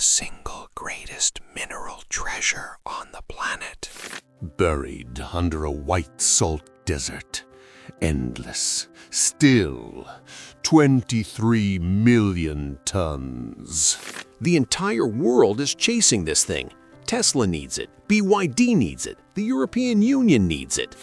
single greatest mineral treasure on the planet. Buried under a white salt desert. Endless. Still. 23 million tons. The entire world is chasing this thing. Tesla needs it. BYD needs it. The European Union needs it.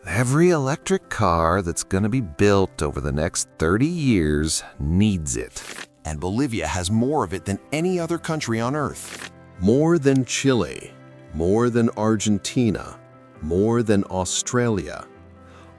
Every electric car that's going to be built over the next 30 years needs it. And Bolivia has more of it than any other country on Earth. More than Chile. More than Argentina. More than Australia.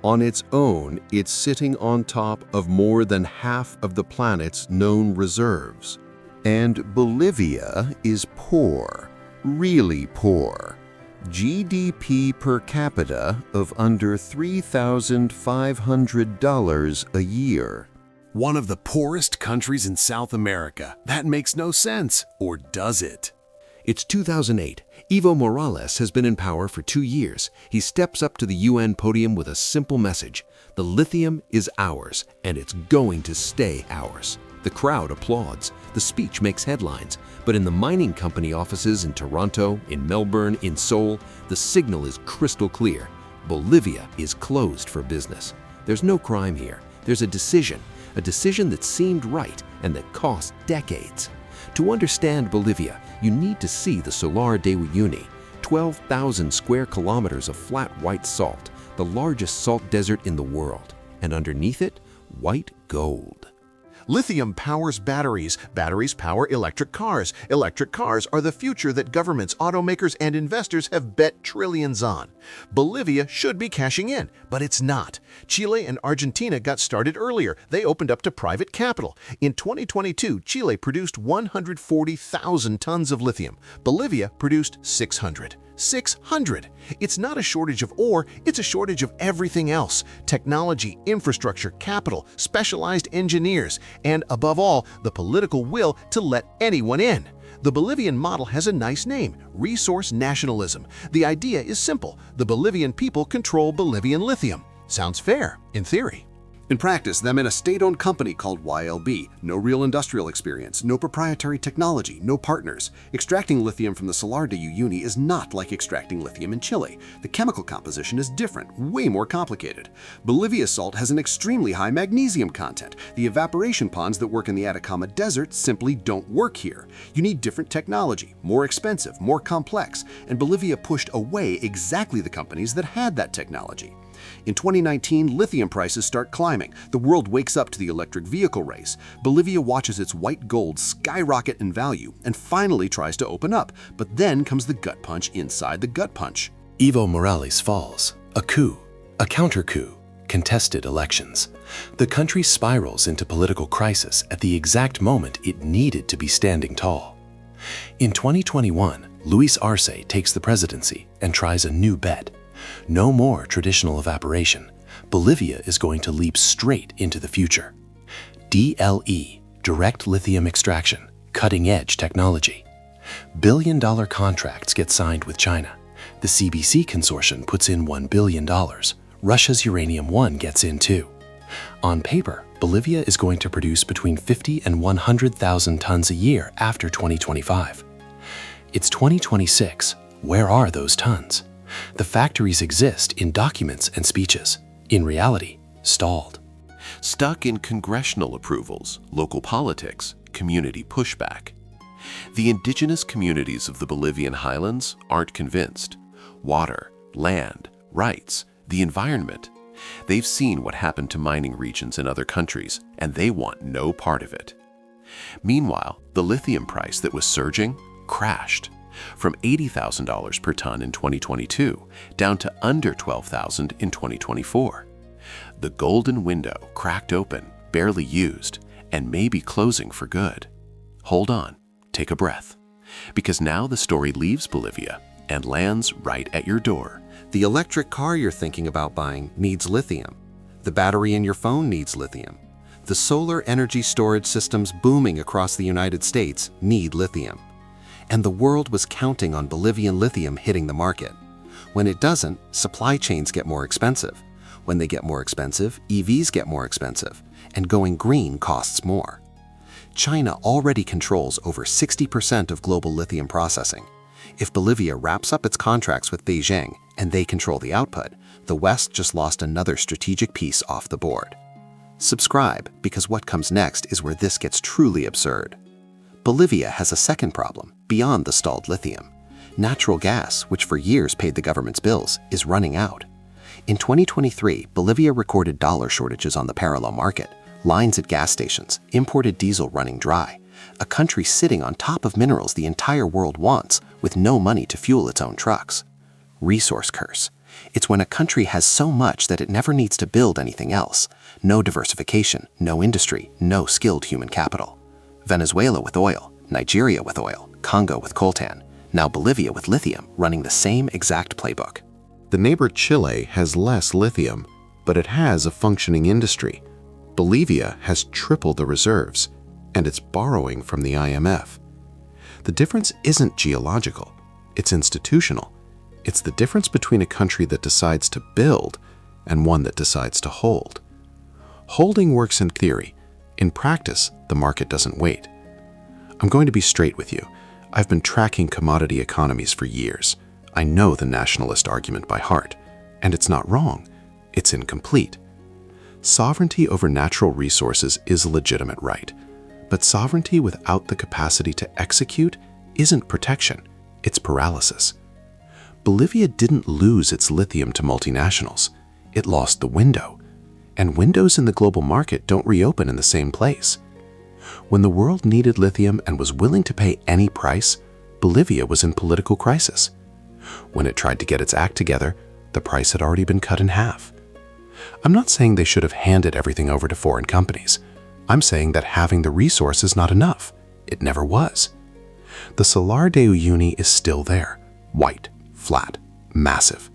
On its own, it's sitting on top of more than half of the planet's known reserves. And Bolivia is poor, really poor. GDP per capita of under $3,500 a year. One of the poorest countries in South America. That makes no sense, or does it? It's 2008. Evo Morales has been in power for 2 years. He steps up to the UN podium with a simple message. The lithium is ours, and it's going to stay ours. The crowd applauds. The speech makes headlines. But in the mining company offices in Toronto, in Melbourne, in Seoul, the signal is crystal clear. Bolivia is closed for business. There's no crime here. There's a decision that seemed right and that cost decades. To understand Bolivia, you need to see the Salar de Uyuni, 12,000 square kilometers of flat white salt, the largest salt desert in the world, and underneath it, white gold. Lithium powers batteries. Batteries power electric cars. Electric cars are the future that governments, automakers, and investors have bet trillions on. Bolivia should be cashing in, but it's not. Chile and Argentina got started earlier. They opened up to private capital. In 2022, Chile produced 140,000 tons of lithium. Bolivia produced 600. 600! It's not a shortage of ore, it's a shortage of everything else. Technology, infrastructure, capital, specialized engineers, and above all, the political will to let anyone in. The Bolivian model has a nice name, resource nationalism. The idea is simple. The Bolivian people control Bolivian lithium. Sounds fair, in theory. In practice, them in a state-owned company called YLB. No real industrial experience, no proprietary technology, no partners. Extracting lithium from the Salar de Uyuni is not like extracting lithium in Chile. The chemical composition is different, way more complicated. Bolivia's salt has an extremely high magnesium content. The evaporation ponds that work in the Atacama Desert simply don't work here. You need different technology, more expensive, more complex, and Bolivia pushed away exactly the companies that had that technology. In 2019, lithium prices start climbing. The world wakes up to the electric vehicle race. Bolivia watches its white gold skyrocket in value and finally tries to open up. But then comes the gut punch inside the gut punch. Evo Morales falls. A coup. A counter-coup. Contested elections. The country spirals into political crisis at the exact moment it needed to be standing tall. In 2021, Luis Arce takes the presidency and tries a new bet. No more traditional evaporation. Bolivia is going to leap straight into the future. DLE, direct lithium extraction, cutting-edge technology. Billion-dollar contracts get signed with China. The CBC consortium puts in $1 billion. Russia's Uranium One gets in too. On paper, Bolivia is going to produce between 50 and 100,000 tons a year after 2025. It's 2026. Where are those tons? The factories exist in documents and speeches. In reality, stalled. Stuck in congressional approvals, local politics, community pushback. The indigenous communities of the Bolivian highlands aren't convinced. Water, land, rights, the environment. They've seen what happened to mining regions in other countries, and they want no part of it. Meanwhile, the lithium price that was surging crashed. From $80,000 per ton in 2022 down to under $12,000 in 2024. The golden window cracked open, barely used, and may be closing for good. Hold on, take a breath, because now the story leaves Bolivia and lands right at your door. The electric car you're thinking about buying needs lithium. The battery in your phone needs lithium. The solar energy storage systems booming across the United States need lithium. And the world was counting on Bolivian lithium hitting the market. When it doesn't, supply chains get more expensive. When they get more expensive, EVs get more expensive, and going green costs more. China already controls over 60% of global lithium processing. If Bolivia wraps up its contracts with Beijing and they control the output, the West just lost another strategic piece off the board. Subscribe, because what comes next is where this gets truly absurd. Bolivia has a second problem beyond the stalled lithium. Natural gas, which for years paid the government's bills, is running out. In 2023, Bolivia recorded dollar shortages on the parallel market, lines at gas stations, imported diesel running dry, a country sitting on top of minerals the entire world wants with no money to fuel its own trucks. Resource curse. It's when a country has so much that it never needs to build anything else. No diversification, no industry, no skilled human capital. Venezuela with oil, Nigeria with oil, Congo with coltan, now Bolivia with lithium running the same exact playbook. The neighbor Chile has less lithium, but it has a functioning industry. Bolivia has tripled the reserves, and it's borrowing from the IMF. The difference isn't geological, it's institutional. It's the difference between a country that decides to build and one that decides to hold. Holding works in theory. In practice, the market doesn't wait. I'm going to be straight with you. I've been tracking commodity economies for years. I know the nationalist argument by heart, and it's not wrong. It's incomplete. Sovereignty over natural resources is a legitimate right, but sovereignty without the capacity to execute isn't protection, it's paralysis. Bolivia didn't lose its lithium to multinationals. It lost the window. And windows in the global market don't reopen in the same place. When the world needed lithium and was willing to pay any price, Bolivia was in political crisis. When it tried to get its act together, the price had already been cut in half. I'm not saying they should have handed everything over to foreign companies. I'm saying that having the resource is not enough. It never was. The Salar de Uyuni is still there, white, flat, massive.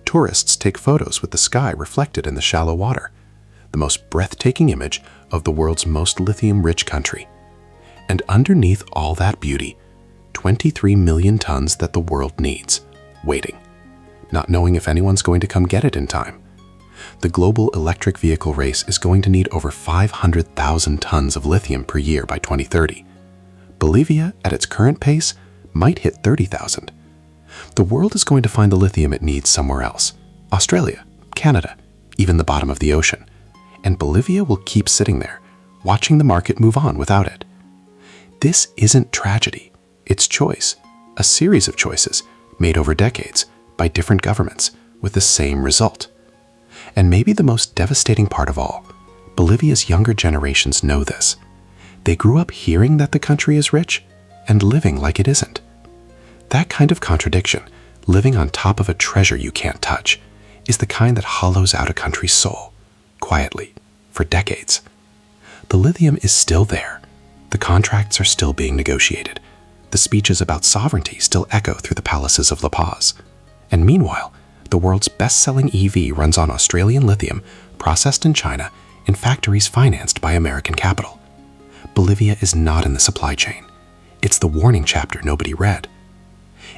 Tourists take photos with the sky reflected in the shallow water, the most breathtaking image of the world's most lithium-rich country. And underneath all that beauty, 23 million tons that the world needs, waiting, not knowing if anyone's going to come get it in time. The global electric vehicle race is going to need over 500,000 tons of lithium per year by 2030. Bolivia, at its current pace, might hit 30,000. The world is going to find the lithium it needs somewhere else. Australia, Canada, even the bottom of the ocean. And Bolivia will keep sitting there, watching the market move on without it. This isn't tragedy, it's choice. A series of choices made over decades by different governments with the same result. And maybe the most devastating part of all, Bolivia's younger generations know this. They grew up hearing that the country is rich and living like it isn't. That kind of contradiction, living on top of a treasure you can't touch, is the kind that hollows out a country's soul, quietly, for decades. The lithium is still there. The contracts are still being negotiated. The speeches about sovereignty still echo through the palaces of La Paz. And meanwhile, the world's best-selling EV runs on Australian lithium processed in China in factories financed by American capital. Bolivia is not in the supply chain. It's the warning chapter nobody read.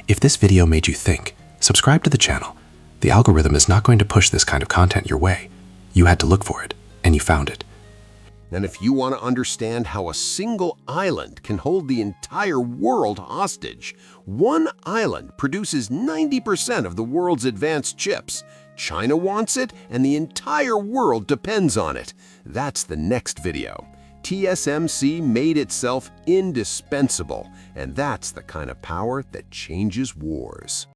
If this video made you think, subscribe to the channel. The algorithm is not going to push this kind of content your way. You had to look for it, and you found it. And if you want to understand how a single island can hold the entire world hostage, one island produces 90% of the world's advanced chips. China wants it, and the entire world depends on it. That's the next video. TSMC made itself indispensable, and that's the kind of power that changes wars.